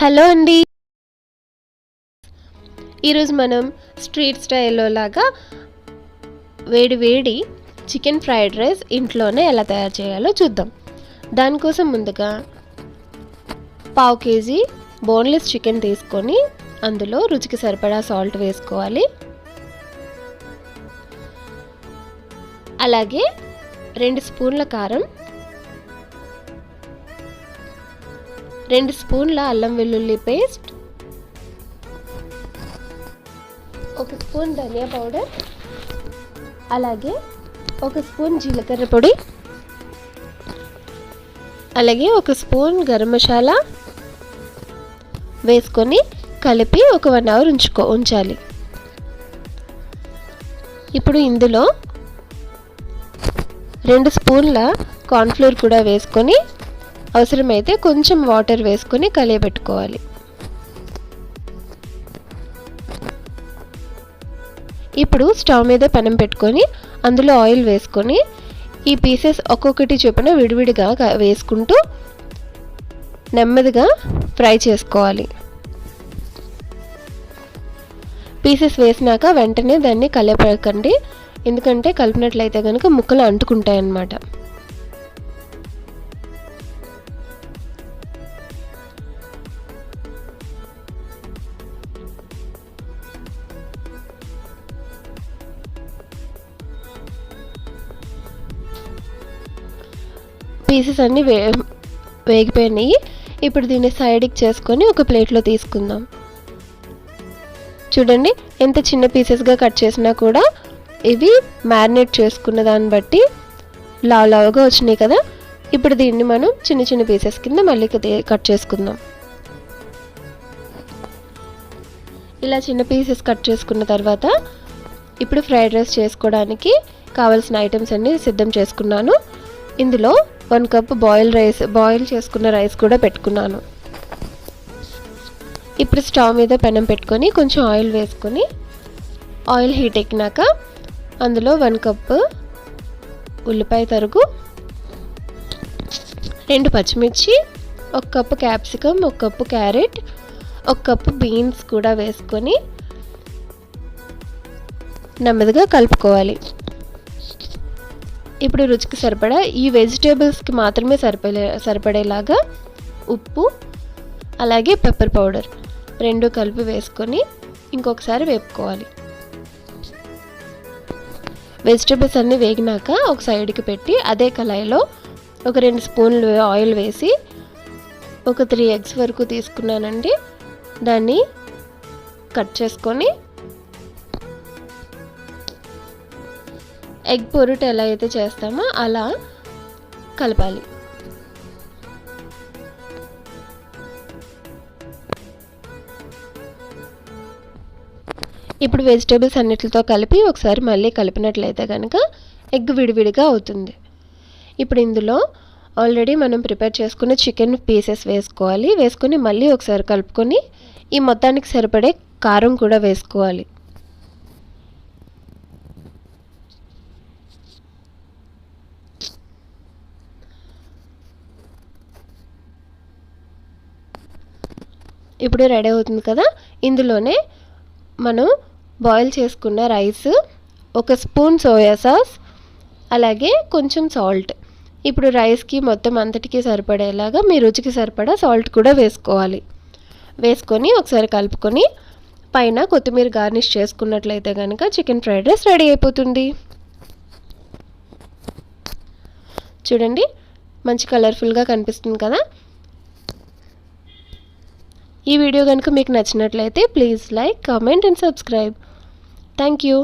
Hello అండి, ఈరోజు మనం స్ట్రీట్ స్టైల్లో లాగా వేడి వేడి చికెన్ ఫ్రైడ్ రైస్ ఇంట్లోనే ఎలా తయారు చేయాలో చూద్దాం. దానికోసం ముందుగా 1/2 కేజీ బోన్లెస్ చికెన్ తీసుకొని అందులో రుచికి సరిపడా సాల్ట్ వేసుకోవాలి. అలాగే 2 స్పూన్ల కారం, 2 స్పూన్ల అల్లం వెల్లుల్లి పేస్ట్, 1 స్పూన్ ధనియా పౌడర్, అలాగే 1 స్పూన్ జీలకర్ర పొడి, అలాగే 1 స్పూన్ గరం మసాలా వేసుకొని కలిపి ఒక 1 అవర్ ఉంచాలి. ఇప్పుడు ఇందులో 2 స్పూన్ల కార్న్ఫ్లోర్ కూడా వేసుకొని అవసరమైతే కొంచెం వాటర్ వేసుకొని కలియబెట్టుకోవాలి. ఇప్పుడు స్టవ్ మీద పెనం పెట్టుకొని అందులో ఆయిల్ వేసుకొని ఈ పీసెస్ ఒక్కొక్కటి చొప్పున విడివిడిగా వేసుకుంటూ నెమ్మదిగా ఫ్రై చేసుకోవాలి. పీసెస్ వేసినాక వెంటనే దాన్ని కలియపెట్టకండి, ఎందుకంటే కలిపినట్లయితే కనుక ముక్కలు అంటుకుంటాయి అన్నమాట. పీసెస్ అన్నీ వేగిపోయినాయి. ఇప్పుడు దీన్ని సైడ్కి చేసుకొని ఒక ప్లేట్లో తీసుకుందాం. చూడండి, ఎంత చిన్న పీసెస్గా కట్ చేసినా కూడా ఇవి మ్యారినేట్ చేసుకున్న దాన్ని బట్టి లావుగా వచ్చినాయి కదా. ఇప్పుడు దీన్ని మనం చిన్న చిన్న పీసెస్ కింద మళ్ళీ కట్ చేసుకుందాం. ఇలా చిన్న పీసెస్ కట్ చేసుకున్న తర్వాత ఇప్పుడు ఫ్రైడ్ రైస్ చేసుకోవడానికి కావాల్సిన ఐటమ్స్ అన్నీ సిద్ధం చేసుకున్నాను. ఇందులో 1 కప్ బాయిల్ చేసుకున్న రైస్ కూడా పెట్టుకున్నాను. ఇప్పుడు స్టవ్ మీద పెనం పెట్టుకొని కొంచెం ఆయిల్ వేసుకొని ఆయిల్ హీట్ ఎక్కినాక అందులో 1 కప్ ఉల్లిపాయ తరుగు, 2 పచ్చిమిర్చి, 1 cup capsicum, 1 cup carrot, 1 cup beans కూడా వేసుకొని నెమ్మదిగా కలుపుకోవాలి. ఇప్పుడు రుచికి సరిపడా ఈ వెజిటేబుల్స్కి మాత్రమే సరిపడేలాగా ఉప్పు అలాగే పెప్పర్ పౌడర్ 2 కలిపి వేసుకొని ఇంకొకసారి వేపుకోవాలి. వెజిటేబుల్స్ అన్నీ వేగినాక ఒక సైడ్కి పెట్టి అదే కళాయిలో ఒక 2 స్పూన్లు ఆయిల్ వేసి ఒక 3 ఎగ్స్ వరకు తీసుకున్నానండి. దాన్ని కట్ చేసుకొని ఎగ్ పొరుటు ఎలా అయితే చేస్తామో అలా కలపాలి. ఇప్పుడు వెజిటేబుల్స్ అన్నిటితో కలిపి ఒకసారి మళ్ళీ కలిపినట్లయితే కనుక ఎగ్ విడివిడిగా అవుతుంది. ఇప్పుడు ఇందులో ఆల్రెడీ మనం ప్రిపేర్ చేసుకున్న చికెన్ పీసెస్ వేసుకోవాలి. వేసుకొని మళ్ళీ ఒకసారి కలుపుకొని ఈ మొత్తానికి సరిపడే కారం కూడా వేసుకోవాలి. ఇప్పుడు రెడీ అవుతుంది కదా. ఇందులోనే మనం బాయిల్ చేసుకున్న రైస్, 1 స్పూన్ సోయా సాస్, అలాగే కొంచెం సాల్ట్. ఇప్పుడు రైస్కి మొత్తం అంతటికి సరిపడేలాగా మీ రుచికి సరిపడా సాల్ట్ కూడా వేసుకోవాలి. వేసుకొని ఒకసారి కలుపుకొని పైన కొత్తిమీర గార్నిష్ చేసుకున్నట్లయితే కనుక చికెన్ ఫ్రైడ్ రైస్ రెడీ అయిపోతుంది. చూడండి, మంచి కలర్ఫుల్గా కనిపిస్తుంది కదా. ఈ వీడియో కనుక మీకు నచ్చినట్లయితే please like, comment and subscribe. Thank you.